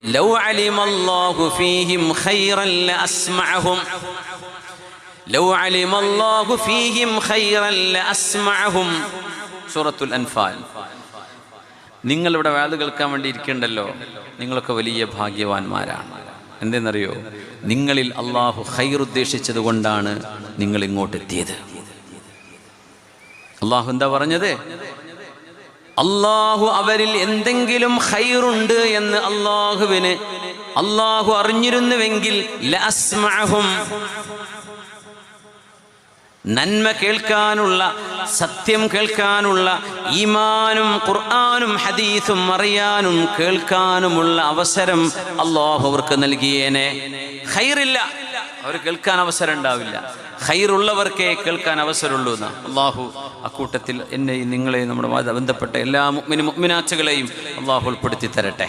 Love അലിമല്ലാഹു ഫീഹിം ഖൈറൻ ലഅസ്മഅഹും love അലിമല്ലാഹു ഫീഹിം ഖൈറൻ ലഅസ്മഅഹും. സൂറത്തുൽ അൻഫാൽ. നിങ്ങളിവിടെ വാദ് കേൾക്കാൻ വേണ്ടി ഇരിക്കണ്ടല്ലോ, നിങ്ങളൊക്കെ വലിയ ഭാഗ്യവാന്മാരാണ്. എന്തെന്നറിയോ? നിങ്ങളിൽ അള്ളാഹു ഖൈർ ഉദ്ദേശിച്ചത് കൊണ്ടാണ് നിങ്ങൾ ഇങ്ങോട്ട് എത്തിയത്. അള്ളാഹു എന്താ പറഞ്ഞത്? അള്ളാഹു അവരിൽ എന്തെങ്കിലും ഖൈറുണ്ട് എന്ന് അള്ളാഹു അറിഞ്ഞിരുന്നുവെങ്കിൽ ലഅസ്മഅഹും, നന്മ കേൾക്കാനുള്ള, സത്യം കേൾക്കാനുള്ള, ഈമാനും ഖുർആനും ഹദീസും അറിയാനും കേൾക്കാനുമുള്ള അവസരം അള്ളാഹു അവർക്ക് നൽകിയേനെ. ഖൈറില്ല, അവർ കേൾക്കാൻ അവസരം ഉണ്ടാവില്ല. ഖൈറുള്ളവർക്കേ കേൾക്കാൻ അവസരമുള്ളൂ എന്ന് അള്ളാഹു അക്കൂട്ടത്തിൽ എന്നെയും നിങ്ങളെയും നമ്മുടെ ബന്ധപ്പെട്ട എല്ലാ മുഅ്മിനാത്തുകളെയും അള്ളാഹു ഉൾപ്പെടുത്തി തരട്ടെ.